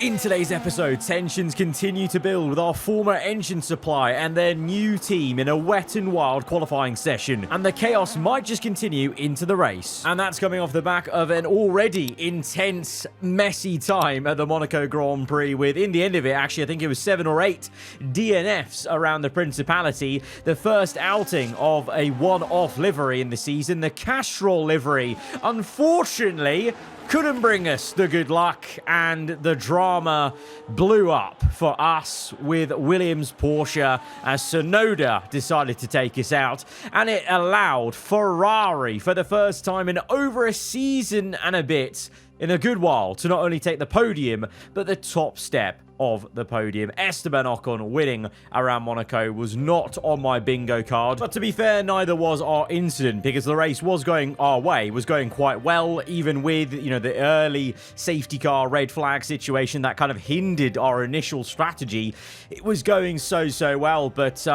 In today's episode, tensions continue to build with our former engine supply and their new team in a wet and wild qualifying session, and the chaos might just continue into the race. And that's coming off the back of an already intense, messy time at the Monaco Grand Prix with, in the end of it, actually I think it was 7 or 8 DNFs around the Principality. The first outing of a one-off livery in the season, the Castrol livery, unfortunately couldn't bring us the good luck, and the drama blew up for us with Williams Porsche as Sonoda decided to take us out, and it allowed Ferrari for the first time in over a season and a bit, in a good while, to not only take the podium, but the top step of the podium. Esteban Ocon winning around Monaco was not on my bingo card, but to be fair, neither was our incident, because the race was going our way, was going quite well, even with, you know, the early safety car red flag situation that kind of hindered our initial strategy. It was going so well, but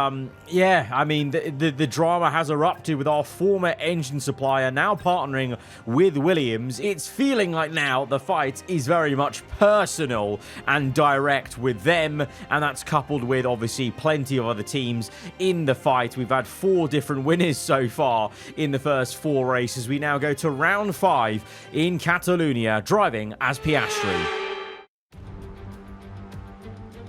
yeah, I mean, the drama has erupted with our former engine supplier now partnering with Williams. It's feeling like now the fight is very much personal and direct with them, and that's coupled with obviously plenty of other teams in the fight. We've had 4 different winners so far in the first 4 races. We now go to round 5 in Catalonia, driving as Piastri.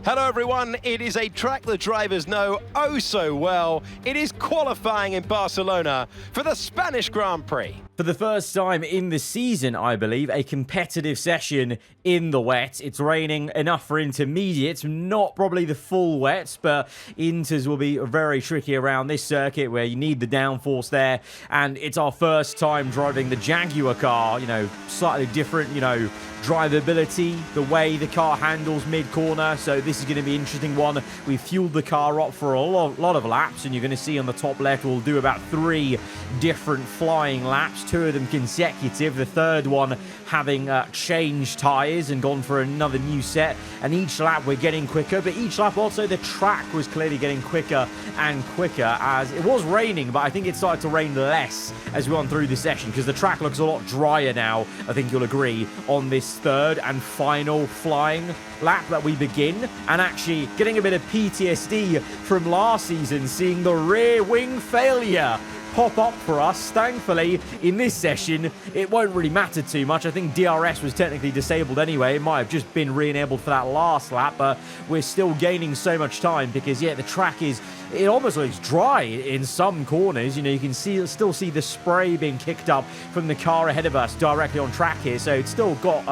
Hello everyone, it is a track the drivers know oh so well. It is qualifying in Barcelona for the Spanish Grand Prix. For the first time in the season, I believe, a competitive session in the wet. It's raining enough for intermediates, not probably the full wet, but inters will be very tricky around this circuit where you need the downforce there. And it's our first time driving the Jaguar car, you know, slightly different, you know, drivability, the way the car handles mid-corner. So this is going to be an interesting one. We fueled the car up for a lot of laps, and you're going to see on the top left we'll do about 3 different flying laps, 2 of them consecutive, the third one having changed tyres and gone for another new set. And each lap we're getting quicker, but each lap also the track was clearly getting quicker and quicker as it was raining, but I think it started to rain less as we went through the session because the track looks a lot drier now, I think you'll agree, on this third and final flying lap that we begin. And actually getting a bit of PTSD from last season, seeing the rear wing failure pop up for us. Thankfully, in this session, it won't really matter too much. I think DRS was technically disabled anyway. It might have just been re-enabled for that last lap, but we're still gaining so much time because, yeah, the track is, it almost looks dry in some corners. You know, you can still see the spray being kicked up from the car ahead of us directly on track here, so it's still got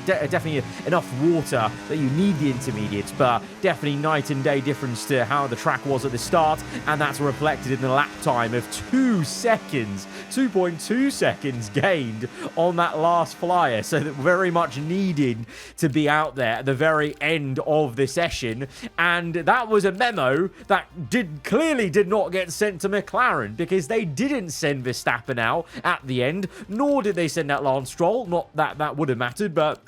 definitely enough water that you need the intermediates, but definitely night and day difference to how the track was at the start, and that's reflected in the lap time of 2.2 seconds gained on that last flyer, so that very much needed to be out there at the very end of the session. And that was a memo that clearly did not get sent to McLaren, because they didn't send Verstappen out at the end, nor did they send out Lance Stroll. Not that that would have mattered, but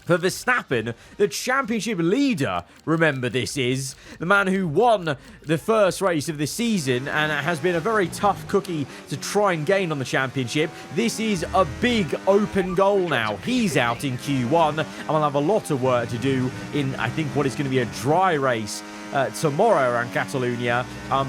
for Verstappen, the championship leader, remember this is, the man who won the first race of the season and has been a very tough cookie to try and gain on the championship. This is a big open goal now. He's out in Q1 and will have a lot of work to do in, I think, what is going to be a dry race tomorrow around Catalonia,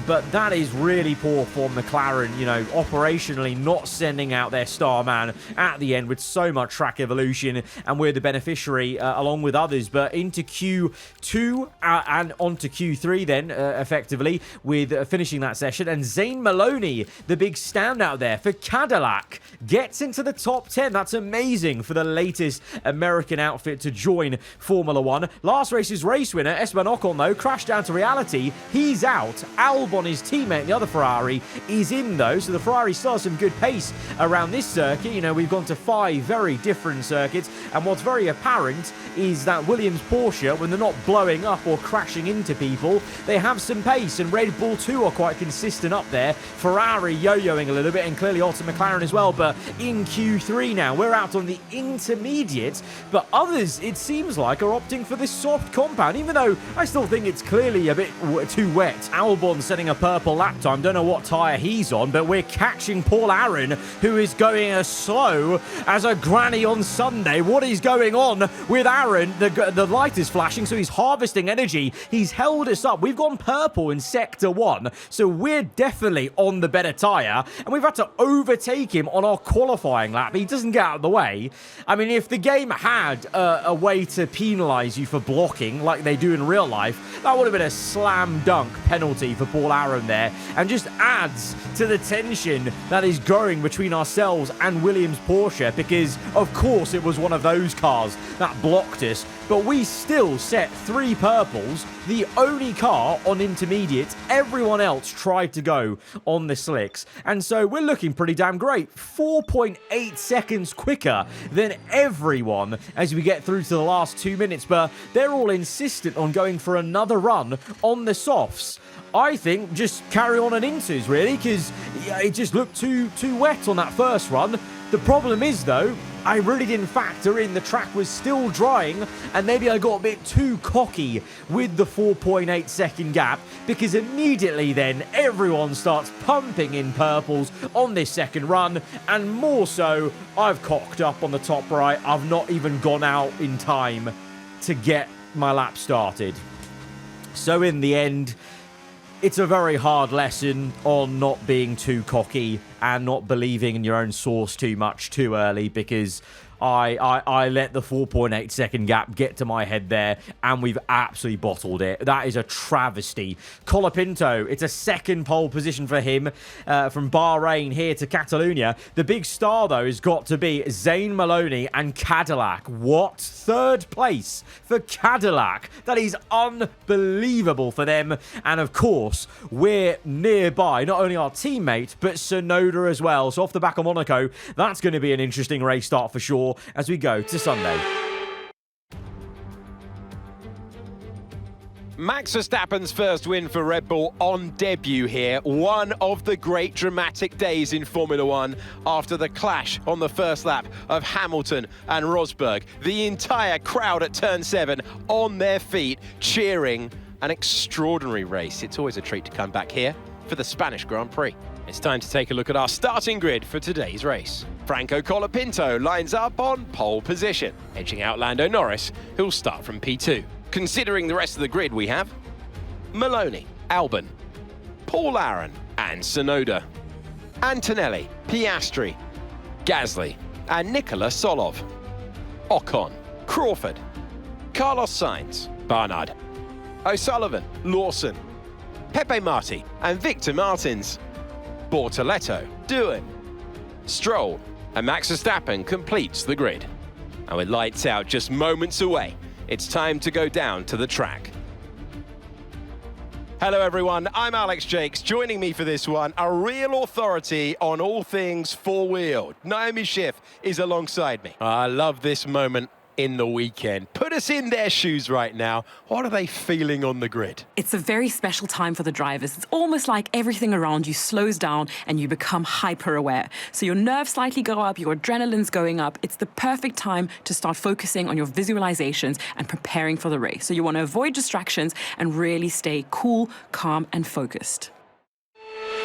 but that is really poor for McLaren, you know, operationally not sending out their star man at the end with so much track evolution, and we're the beneficiary along with others. But into Q2 and onto Q3 then, effectively, with finishing that session, and Zane Maloney, the big standout there for Cadillac, gets into the top 10. That's amazing for the latest American outfit to join Formula 1. Last race's race winner, Esteban Ocon, though, crashed down to reality. He's out. Albon, his teammate, the other Ferrari, is in though, so the Ferrari still has some good pace around this circuit. You know, we've gone to 5 very different circuits, and what's very apparent is that Williams Porsche, when they're not blowing up or crashing into people, they have some pace, and Red Bull too are quite consistent up there. Ferrari yo-yoing a little bit, and clearly also McLaren as well. But in Q3 now, we're out on the intermediate, but others, it seems like, are opting for this soft compound, even though I still think it's clear clearly a bit too wet. Albon setting a purple lap time. Don't know what tyre he's on, but we're catching Paul Aaron, who is going as slow as a granny on Sunday. What is going on with Aaron? The light is flashing, so he's harvesting energy. He's held us up. We've gone purple in Sector 1, so we're definitely on the better tyre, and we've had to overtake him on our qualifying lap. He doesn't get out of the way. I mean, if the game had a way to penalise you for blocking like they do in real life, that would have been a slam dunk penalty for Paul Aaron there, and just adds to the tension that is growing between ourselves and Williams Porsche, because of course it was one of those cars that blocked us, but we still set 3 purples, the only car on intermediate. Everyone else tried to go on the slicks, and so we're looking pretty damn great. 4.8 seconds quicker than everyone as we get through to the last 2 minutes, but they're all insistent on going for another run on the softs. I think just carry on and intos, really, because it just looked too wet on that first run. The problem is, though, I really didn't factor in the track was still drying, and maybe I got a bit too cocky with the 4.8 second gap, because immediately then everyone starts pumping in purples on this second run, and more so, I've cocked up on the top right. I've not even gone out in time to get my lap started. So in the end, it's a very hard lesson on not being too cocky and not believing in your own source too much too early, because I let the 4.8 second gap get to my head there, and we've absolutely bottled it. That is a travesty. Colapinto, it's a second pole position for him from Bahrain here to Catalonia. The big star, though, has got to be Zane Maloney and Cadillac. What? Third place for Cadillac. That is unbelievable for them. And, of course, we're nearby, not only our teammate, but Tsunoda as well. So off the back of Monaco, that's going to be an interesting race start for sure as we go to Sunday. Max Verstappen's first win for Red Bull on debut here. One of the great dramatic days in Formula One after the clash on the first lap of Hamilton and Rosberg. The entire crowd at turn 7 on their feet, cheering. An extraordinary race. It's always a treat to come back here for the Spanish Grand Prix. It's time to take a look at our starting grid for today's race. Franco Colapinto lines up on pole position, edging out Lando Norris, who'll start from P2. Considering the rest of the grid, we have Maloney, Albon, Paul Aaron and Tsunoda, Antonelli, Piastri, Gasly and Nicola Solov, Ocon, Crawford, Carlos Sainz, Barnard, O'Sullivan, Lawson, Pepe Marti and Victor Martins, Bortoletto, Doohan, Stroll, and Max Verstappen completes the grid. And with lights out just moments away, it's time to go down to the track. Hello everyone, I'm Alex Jakes. Joining me for this one, a real authority on all things four-wheeled. Naomi Schiff is alongside me. I love this moment in the weekend. Put us in their shoes right now. What are they feeling on the grid? It's a very special time for the drivers. It's almost like everything around you slows down and you become hyper-aware. So your nerves slightly go up, your adrenaline's going up. It's the perfect time to start focusing on your visualizations and preparing for the race. So you want to avoid distractions and really stay cool, calm, and focused.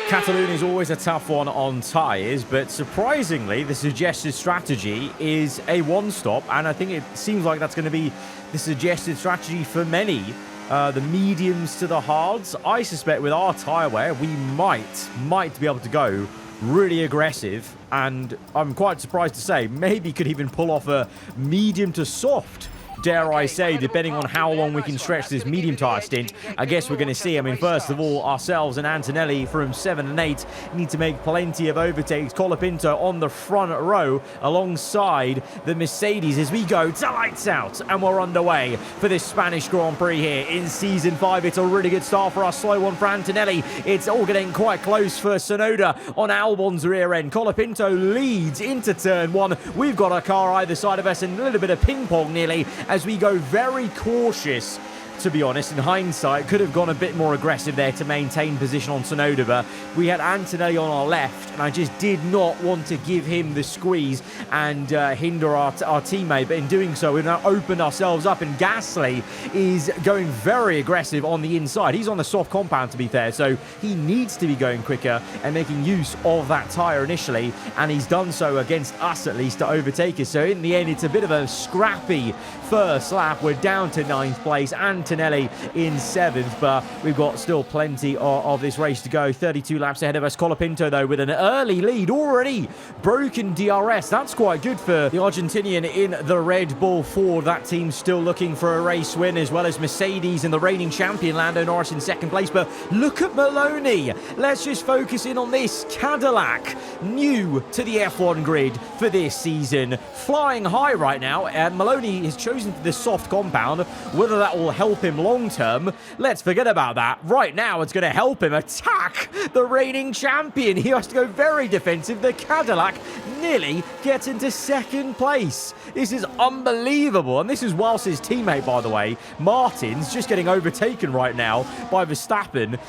Catalonia is always a tough one on tyres, but surprisingly, the suggested strategy is a one-stop, and I think it seems like that's going to be the suggested strategy for many. The mediums to the hards. I suspect with our tyre wear, we might be able to go really aggressive, and I'm quite surprised to say, maybe could even pull off a medium to soft, dare I say, depending on how long we can stretch this medium tyre stint. I guess we're going to see. I mean, first of all, ourselves and Antonelli from 7 and 8 need to make plenty of overtakes. Colapinto on the front row alongside the Mercedes as we go to lights out, and we're underway for this Spanish Grand Prix here in Season 5. It's a really good start for our slow one for Antonelli. It's all getting quite close for Tsunoda on Albon's rear end. Colapinto leads into turn 1. We've got a car either side of us and a little bit of ping pong nearly as we go very cautious to be honest, in hindsight. Could have gone a bit more aggressive there to maintain position on Tsunoda, but we had Antonelli on our left, and I just did not want to give him the squeeze and hinder our teammate. But in doing so, we've now opened ourselves up, and Gasly is going very aggressive on the inside. He's on the soft compound, to be fair, so he needs to be going quicker and making use of that tyre initially, and he's done so against us at least to overtake us. So in the end, it's a bit of a scrappy first lap. We're down to 9th place, Antonelli in 7th, but we've got still plenty of this race to go. 32 laps ahead of us. Colapinto, though, with an early lead, already broken DRS. That's quite good for the Argentinian in the Red Bull Ford. That team's still looking for a race win, as well as Mercedes and the reigning champion Lando Norris in 2nd place. But look at Maloney. Let's just focus in on this Cadillac, new to the F1 grid for this season, flying high right now. And Maloney has chosen the soft compound. Whether that will help him long term, let's forget about that. Right now, it's going to help him attack the reigning champion. He has to go very defensive. The Cadillac nearly gets into 2nd place. This is unbelievable. And this is whilst his teammate, by the way, Martin's just getting overtaken right now by Verstappen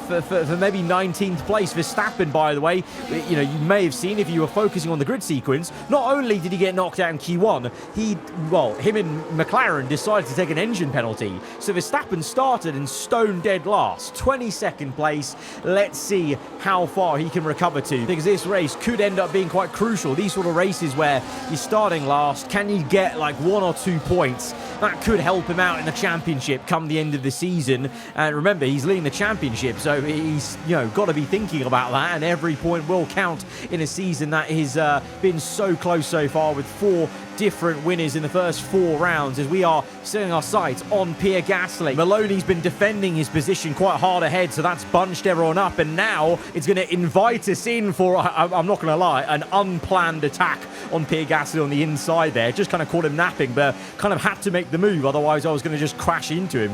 for maybe 19th place. Verstappen, by the way, you know, you may have seen if you were focusing on the grid sequence, not only did he get knocked out in Q1, him and McLaren decided to take an engine penalty. So Verstappen started in stone dead last, 22nd place. Let's see how far he can recover to, because this race could end up being quite crucial. These sort of races where you're starting last, can you get like 1 or 2 points? That could help him out in the championship come the end of the season. And remember, he's leading the championship, so he's, you know, got to be thinking about that, and every point will count in a season that has been so close so far, with 4 different winners in the first 4 rounds, as we are setting our sights on Pierre Gasly. Maloney's been defending his position quite hard ahead, so that's bunched everyone up, and now it's going to invite us in for, I'm not going to lie, an unplanned attack on Pierre Gasly on the inside there. Just kind of caught him napping, but kind of had to make the move, otherwise I was going to just crash into him,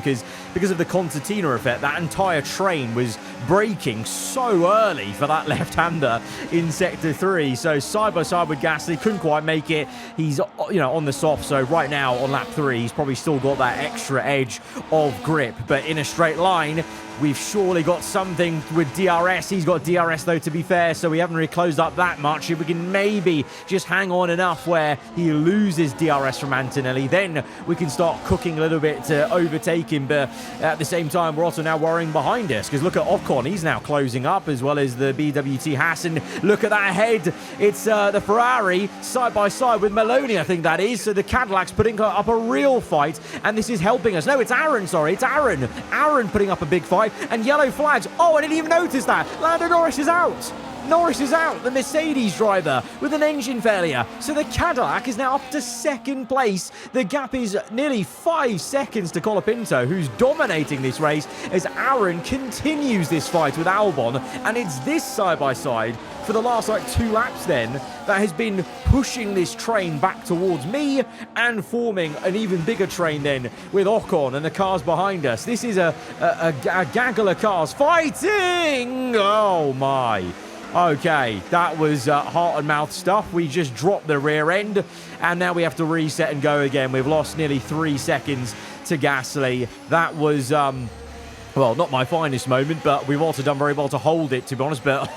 because of the concertina effect. That entire train was braking so early for that left-hander in Sector 3. So side by side with Gasly, couldn't quite make it. He's, you know, on the soft, so right now on lap 3 he's probably still got that extra edge of grip, but in a straight line we've surely got something with DRS. He's got DRS though, to be fair, so we haven't really closed up that much. If we can maybe just hang on enough where he loses DRS from Antonelli, then we can start cooking a little bit to overtake him. But at the same time, we're also now worrying behind us, because look at Ocon, he's now closing up, as well as the BWT Haas, and look at that head. It's the Ferrari side by side with Maloney, I think that is. So the Cadillac's putting up a real fight, and this is helping us. No, it's Aaron, sorry, it's Aaron. Aaron putting up a big fight, and yellow flags. Oh, I didn't even notice that. Lando Norris is out. Norris is out, the Mercedes driver, with an engine failure. So the Cadillac is now up to 2nd place. The gap is nearly 5 seconds to Colapinto, who's dominating this race, as Aaron continues this fight with Albon. And it's this side-by-side for the last, 2 laps then, that has been pushing this train back towards me and forming an even bigger train then with Ocon and the cars behind us. This is a gaggle of cars fighting! Oh, my. Okay, that was heart and mouth stuff. We just dropped the rear end, and now we have to reset and go again. We've lost nearly 3 seconds to Gasly. That was, well, not my finest moment, but we've also done very well to hold it, to be honest. But,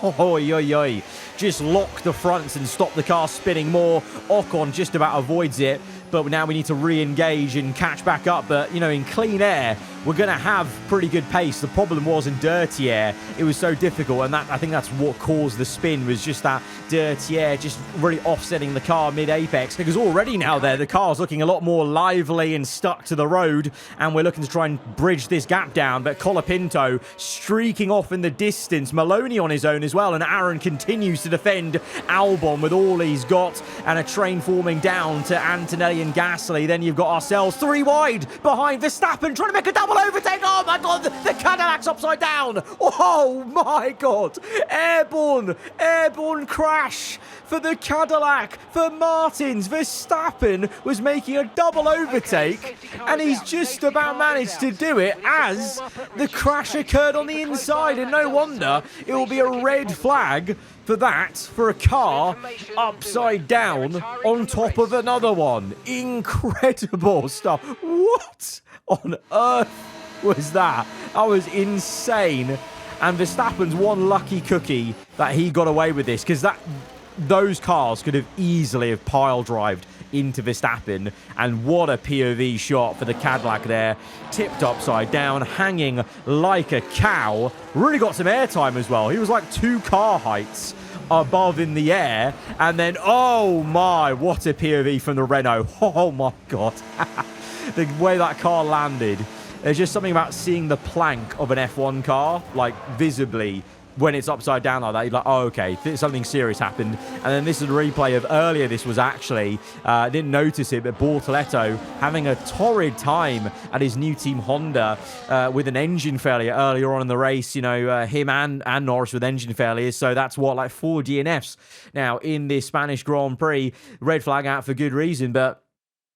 just lock the fronts and stop the car spinning more. Ocon just about avoids it, but now we need to re-engage and catch back up. But, you know, in clean air, we're going to have pretty good pace. The problem was in dirty air, it was so difficult, and that, I think that's what caused the spin, was just that dirty air just really offsetting the car mid-apex. Because already now there, the car's looking a lot more lively and stuck to the road, and we're looking to try and bridge this gap down. But Colapinto streaking off in the distance, Maloney on his own as well, and Aaron continues to defend Albon with all he's got, and a train forming down to Antonelli and Gasly. Then you've got ourselves 3 wide behind Verstappen, trying to make a double overtake. Oh my god, the Cadillac's upside down. Oh my god, airborne crash for the Cadillac, for Martins. Verstappen was making a double overtake, and he's just about managed to do it as the crash occurred on the inside, and no wonder it will be a red flag for that, for a car upside down on top of another one. Incredible stuff. What on earth was that? That was insane. And Verstappen's one lucky cookie that he got away with this, because those cars could have easily have pile drived into Verstappen. And what a POV shot for the Cadillac there. Tipped upside down, hanging like a cow. Really got some airtime as well. He was like 2 car heights above in the air. And then, oh my, what a POV from the Renault. Oh my God. The way that car landed. There's just something about seeing the plank of an F1 car, like, visibly, when it's upside down like that. You're like, oh, okay, something serious happened. And then this is a replay of earlier. This was actually, didn't notice it, but Bortoleto having a torrid time at his new team Honda with an engine failure earlier on in the race. You know, him and Norris with engine failures. So that's what, like 4 DNFs now in this Spanish Grand Prix. Red flag out for good reason. But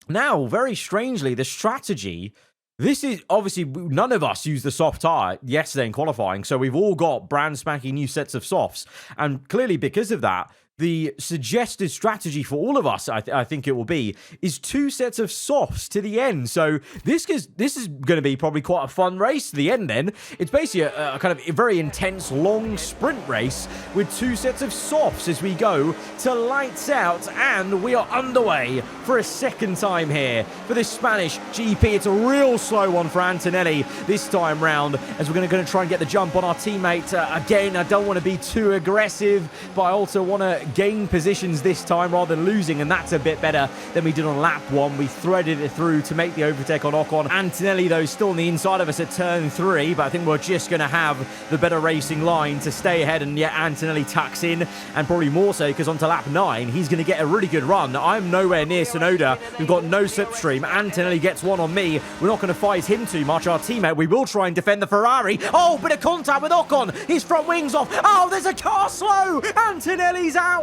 now, very strangely, the strategy... This is, obviously, none of us used the soft tyre yesterday in qualifying, so we've all got brand spanking new sets of softs. And clearly, because of that, the suggested strategy for all of us, I think it will be, is 2 sets of softs to the end. So this is going to be probably quite a fun race to the end then. It's basically a kind of a very intense, long sprint race with 2 sets of softs as we go to lights out. And we are underway for a second time here for this Spanish GP. It's a real slow one for Antonelli this time round, as we're going to try and get the jump on our teammate. Again, I don't want to be too aggressive, but I also want to gain positions this time rather than losing, and that's a bit better than we did on lap 1. We threaded it through to make the overtake on Ocon. Antonelli, though, still on the inside of us at turn 3, but I think we're just going to have the better racing line to stay ahead, and yet Antonelli tucks in, and probably more so because onto lap 9, he's going to get a really good run. I'm nowhere near Sonoda. We've got no slipstream. Antonelli gets one on me. We're not going to fight him too much. Our teammate, we will try and defend the Ferrari. Oh, bit of contact with Ocon. His front wing's off. Oh, there's a car slow. Antonelli's out.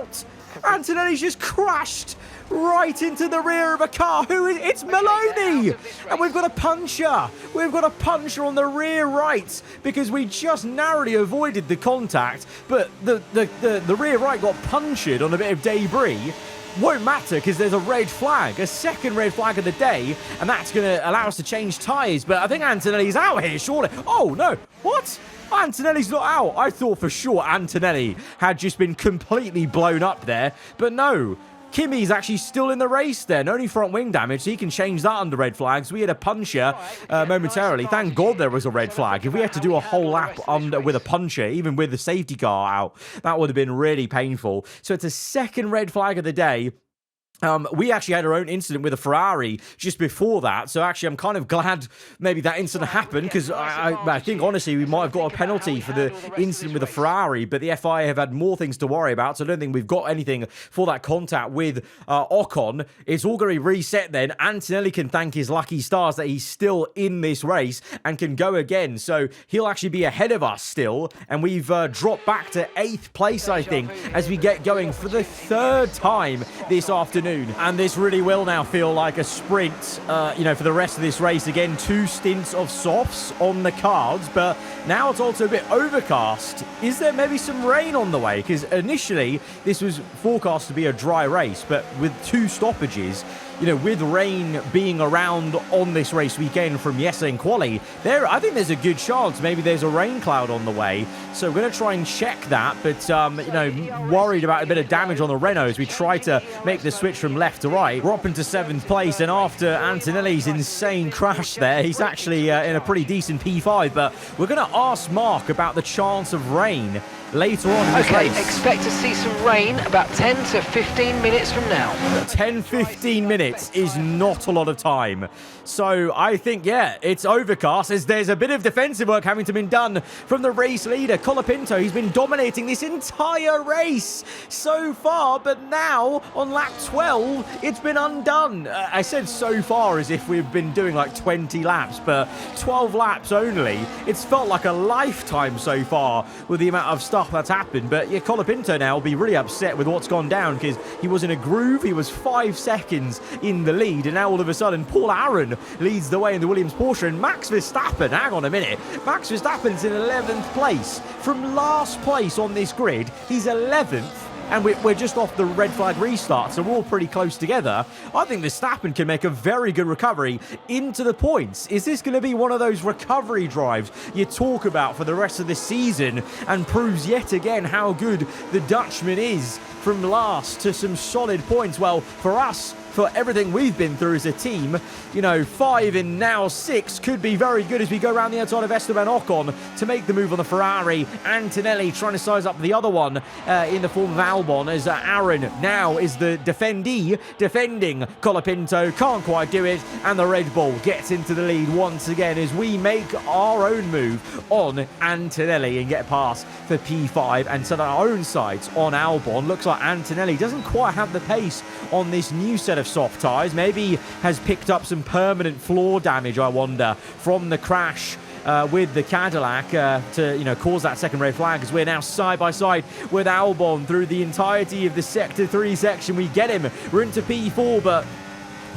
Antonelli's just crashed right into the rear of a car. It's Maloney! And we've got a puncher. We've got a puncher on the rear right because we just narrowly avoided the contact, but the rear right got punctured on a bit of debris. Won't matter because there's a red flag, a second red flag of the day, and that's going to allow us to change tyres. But I think Antonelli's out here, surely. Oh, no. What? Antonelli's not out. I thought for sure Antonelli had just been completely blown up there, but no. Kimi's actually still in the race then. Only front wing damage, so he can change that under red flags. We had a puncher momentarily. Thank God there was a red flag. If we had to do a whole lap with a puncher, even with the safety car out, that would have been really painful. So it's a second red flag of the day. We actually had our own incident with a Ferrari just before that, so actually I'm kind of glad maybe that incident happened, because I think honestly we might have got a penalty for the incident with the Ferrari, but the FIA have had more things to worry about, so I don't think we've got anything for that contact with Ocon. It's all going to be reset then. Antonelli can thank his lucky stars that he's still in this race and can go again, so he'll actually be ahead of us still, and we've dropped back to 8th place, I think, as we get going for the 3rd time this afternoon. And this really will now feel like a sprint, for the rest of this race. Again, 2 stints of softs on the cards, but now it's also a bit overcast. Is there maybe some rain on the way? Because initially, this was forecast to be a dry race, but with 2 stoppages, with rain being around on this race weekend from yesterday in quali, I think there's a good chance maybe there's a rain cloud on the way. So we're going to try and check that, but, worried about a bit of damage on the Renault as we try to make the switch from left to right. We're up into 7th place, and after Antonelli's insane crash there, he's actually in a pretty decent P5, but we're going to ask Mark about the chance of rain later on in this race. Okay, expect to see some rain about 10 to 15 minutes from now. 10-15 minutes is not a lot of time. So I think, yeah, it's overcast as there's a bit of defensive work having to be done from the race leader, Colapinto. He's been dominating this entire race so far, but now on lap 12, it's been undone. I said so far as if we've been doing like 20 laps, but 12 laps only. It's felt like a lifetime so far with the amount of stuff stuff that's happened. But yeah, Colapinto now will be really upset with what's gone down because he was in a groove. He was 5 seconds in the lead, and now all of a sudden Paul Aron leads the way in the Williams Porsche, and Max Verstappen, hang on a minute, Max Verstappen's in 11th place. From last place on this grid, he's 11th. And we're just off the red flag restart, so we're all pretty close together. I think Verstappen can make a very good recovery into the points. Is this going to be one of those recovery drives you talk about for the rest of the season and proves yet again how good the Dutchman is from last to some solid points? Well, for us, for everything we've been through as a team, you know, 5 and now 6 could be very good as we go around the outside of Esteban Ocon to make the move on the Ferrari. Antonelli trying to size up the other one in the form of Albon, as Aaron now is the defending Colapinto, can't quite do it, and the Red Bull gets into the lead once again as we make our own move on Antonelli and get past for P5 and set our own sights on Albon. Looks like Antonelli doesn't quite have the pace on this new set of soft tyres. Maybe has picked up some permanent floor damage, I wonder, from the crash with the Cadillac to, you know, cause that second red flag, as we're now side by side with Albon through the entirety of the Sector 3 section. We get him. We're into P4, but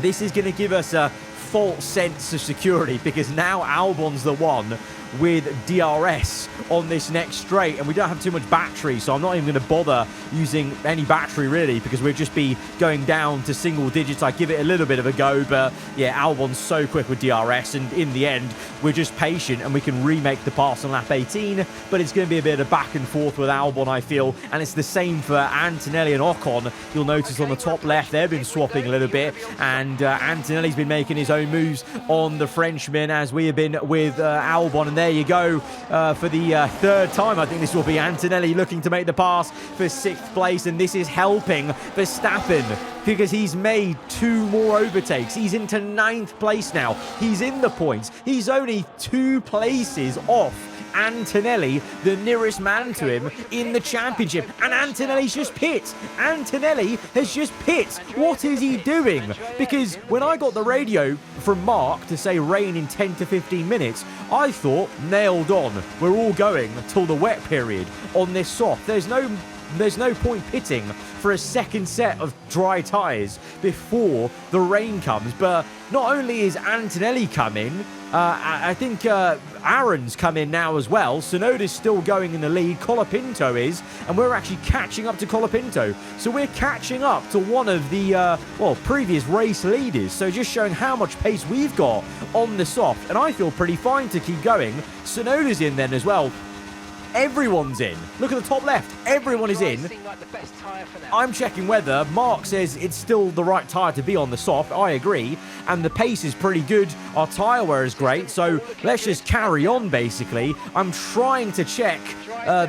this is going to give us a false sense of security because now Albon's the one with DRS on this next straight, and we don't have too much battery, so I'm not even going to bother using any battery really, because we'll just be going down to single digits. I give it a little bit of a go, but yeah, Albon's so quick with DRS, and in the end we're just patient and we can remake the pass on lap 18. But it's going to be a bit of back and forth with Albon, I feel, and it's the same for Antonelli and Ocon. You'll notice on the top left they've been swapping a little bit, and Antonelli's been making his own moves on the Frenchman, as we have been with Albon. And there you go, for the third time I think this will be Antonelli looking to make the pass for 6th place, and this is helping Verstappen because he's made 2 more overtakes. He's into 9th place now. He's in the points. He's only 2 places off Antonelli, the nearest man to him in the championship, and Antonelli's just pit. Antonelli has just pit. What is he doing? Because when I got the radio from Mark to say rain in 10 to 15 minutes, I thought nailed on. We're all going until the wet period on this soft. There's no point pitting for a second set of dry tyres before the rain comes. But not only is Antonelli coming, I think Aaron's come in now as well. Tsunoda's still going in the lead. Colapinto is, and we're actually catching up to Colapinto. So we're catching up to one of the previous race leaders. So just showing how much pace we've got on the soft, and I feel pretty fine to keep going. Tsunoda's in then as well. Everyone's in. Look at the top left. Everyone is in. I'm checking weather. Mark says it's still the right tyre to be on the soft. I agree. And the pace is pretty good. Our tyre wear is great. So let's just carry on, basically. I'm trying to check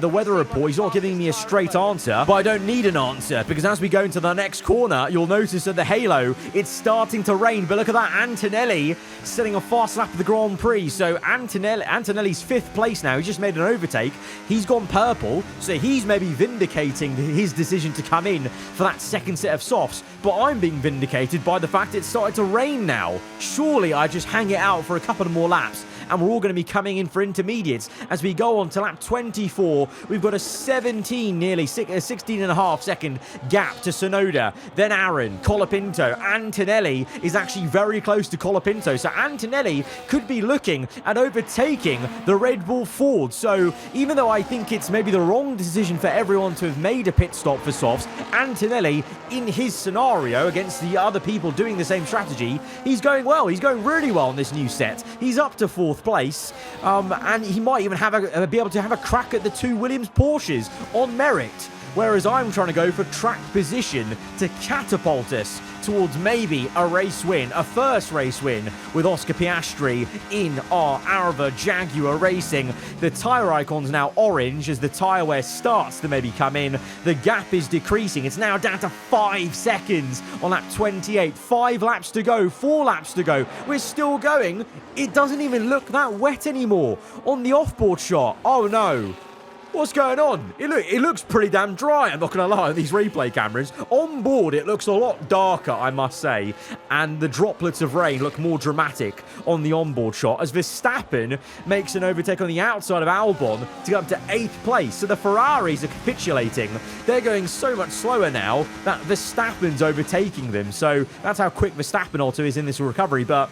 the weather report. He's not giving me a straight answer, but I don't need an answer, because as we go into the next corner, you'll notice at the halo, it's starting to rain. But look at that, Antonelli setting a fast lap of the Grand Prix. So Antonelli's 5th place now. He just made an overtake. He's gone purple, so he's maybe vindicating his decision to come in for that second set of softs. But I'm being vindicated by the fact it started to rain now. Surely I just hang it out for a couple of more laps, and we're all going to be coming in for intermediates as we go on to lap 24. We've got a nearly 16 and a half second gap to Tsunoda, then Aaron, Colapinto. Antonelli is actually very close to Colapinto, so Antonelli could be looking at overtaking the Red Bull Ford. So even though I think it's maybe the wrong decision for everyone to have made a pit stop for softs, Antonelli, in his scenario against the other people doing the same strategy, he's going well. He's going really well in this new set. He's up to 4th place, and he might even be able to have a crack at the 2 Williams Porsches on merit, whereas I'm trying to go for track position to catapult us towards maybe a race win, a first race win with Oscar Piastri in our aarava Jaguar Racing. The tyre icon's now orange as the tyre wear starts to maybe come in. The gap is decreasing. It's now down to 5 seconds on lap 28. 5 laps to go, 4 laps to go. We're still going. It doesn't even look that wet anymore on the offboard shot. Oh no. What's going on? It looks pretty damn dry, I'm not going to lie, on these replay cameras. On board, it looks a lot darker, I must say, and the droplets of rain look more dramatic on the onboard shot, as Verstappen makes an overtake on the outside of Albon to get up to 8th place. So the Ferraris are capitulating. They're going so much slower now that Verstappen's overtaking them. So that's how quick Verstappen also is in this recovery, but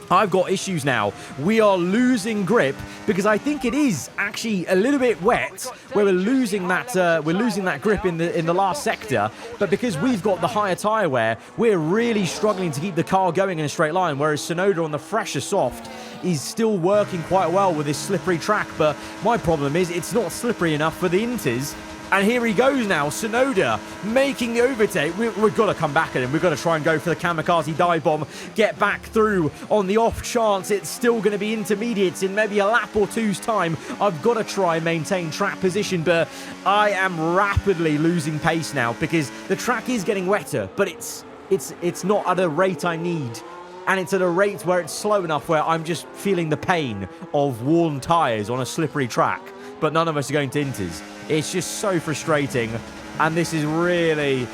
I've got issues now. We are losing grip because I think it is actually a little bit wet where we're losing that grip in the last sector, but because we've got the higher tyre wear, we're really struggling to keep the car going in a straight line, whereas Tsunoda on the fresher soft is still working quite well with this slippery track. But my problem is it's not slippery enough for the Inters. And here he goes now, Tsunoda making the overtake. We've got to come back at him. We've got to try and go for the kamikaze dive bomb, get back through on the off chance it's still going to be intermediates in maybe a lap or two's time. I've got to try and maintain track position, but I am rapidly losing pace now because the track is getting wetter, but it's not at a rate I need. And it's at a rate where it's slow enough where I'm just feeling the pain of worn tyres on a slippery track. But none of us are going to Inters. It's just so frustrating. And this is really,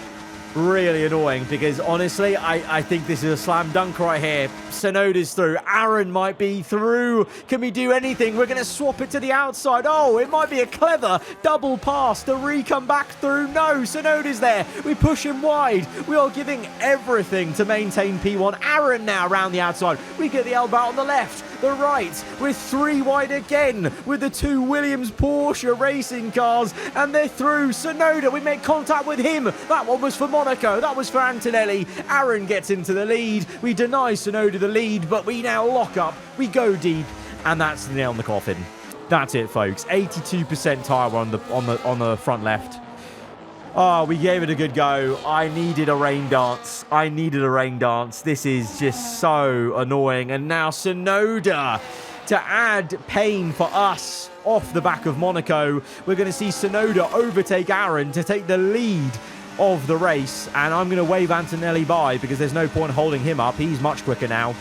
really annoying because honestly, I think this is a slam dunk right here. Tsunoda's through. Aaron might be through. Can we do anything? We're going to swap it to the outside. Oh, it might be a clever double pass to come back through. No, Tsunoda's there. We push him wide. We are giving everything to maintain P1. Aaron now around the outside. We get the elbow on the left. The right, we're 3 wide again with the 2 Williams Porsche racing cars, and they're through. Tsunoda, we make contact with him. That one was for Monaco. That was for Antonelli. Aaron gets into the lead. We deny Tsunoda the lead, but we now lock up. We go deep, and that's the nail in the coffin. That's it, folks. 82% tyre on the front left. Oh, we gave it a good go. I needed a rain dance. This is just so annoying. And now Tsunoda to add pain for us off the back of Monaco. We're going to see Tsunoda overtake Aaron to take the lead of the race. And I'm going to wave Antonelli by because there's no point holding him up. He's much quicker now.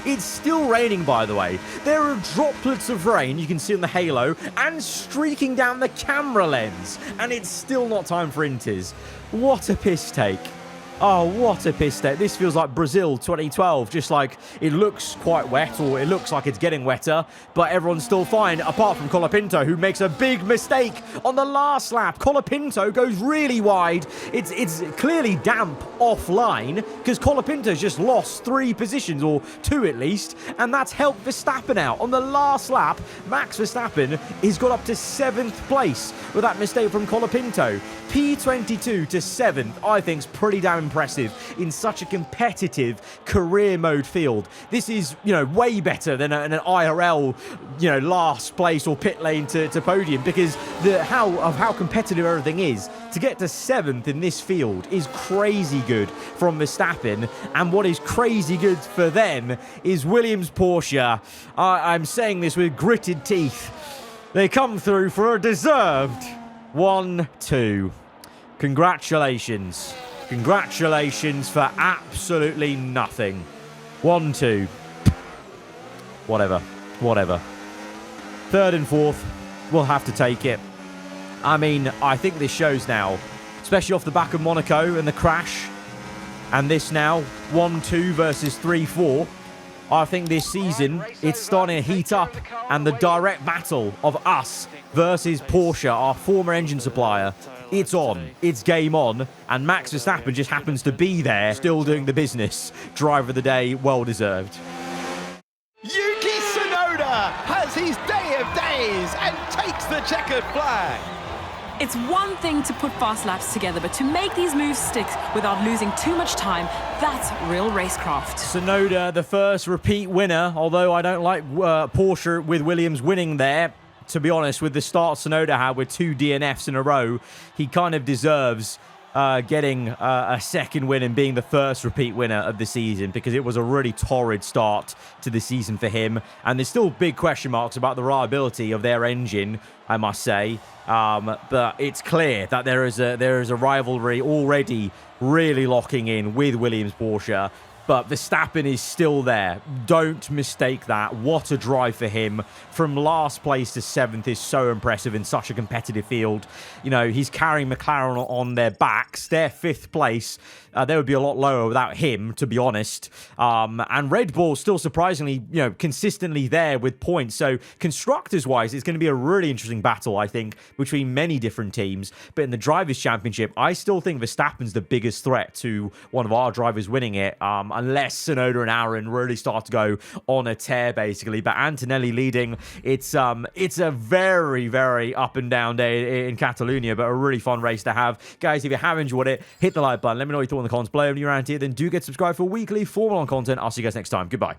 It's still raining, by the way. There are droplets of rain you can see on the halo and streaking down the camera lens. And it's still not time for Inters. What a piss take. Oh, what a piss take. This feels like Brazil 2012. Just like it looks quite wet, or it looks like it's getting wetter, but everyone's still fine, apart from Colapinto, who makes a big mistake on the last lap. Colapinto goes really wide. It's clearly damp offline, because Colapinto's just lost 3 positions, or 2 at least, and that's helped Verstappen out. On the last lap, Max Verstappen has got up to 7th place with that mistake from Colapinto. P22 to 7th, I think, is pretty damn impressive in such a competitive career mode field. This is, way better than an IRL, last place or pit lane to podium, because how competitive everything is. To get to 7th in this field is crazy good from Verstappen, and what is crazy good for them is Williams Porsche. I'm saying this with gritted teeth. They come through for a deserved 1-2. Congratulations. Congratulations for absolutely nothing. 1-2. Whatever. 3rd and 4th, we'll have to take it. I mean, I think this shows now, especially off the back of Monaco and the crash, and this now, 1-2 versus 3-4. I think this season, it's starting to heat up, and the direct battle of us versus Porsche, our former engine supplier, it's on. It's game on, and Max Verstappen just happens to be there, still doing the business. Driver of the day, well deserved. Yuki Tsunoda has his day of days and takes the checkered flag. It's one thing to put fast laps together, but to make these moves stick without losing too much time, that's real racecraft. Tsunoda, the first repeat winner, although I don't like Porsche with Williams winning there. To be honest, with the start Tsunoda had with 2 DNFs in a row, he kind of deserves getting a second win and being the first repeat winner of the season, because it was a really torrid start to the season for him. And there's still big question marks about the reliability of their engine, I must say. But it's clear that there is a rivalry already really locking in with Williams Porsche. but Verstappen is still there. Don't mistake that. What a drive for him. From last place to 7th is so impressive in such a competitive field. You know, he's carrying McLaren on their backs. Their 5th place, they would be a lot lower without him, to be honest. And Red Bull still surprisingly, you know, consistently there with points. So constructors-wise, it's going to be a really interesting battle, I think, between many different teams. But in the Drivers' Championship, I still think Verstappen's the biggest threat to one of our drivers winning it, unless Tsunoda and Aaron really start to go on a tear, basically. But Antonelli leading, it's a very, very up and down day in Catalonia, but a really fun race to have. Guys, if you have enjoyed it, hit the like button. Let me know what you thought in the comments below. When you're around here, then do get subscribed for weekly Formula 1 content. I'll see you guys next time. Goodbye.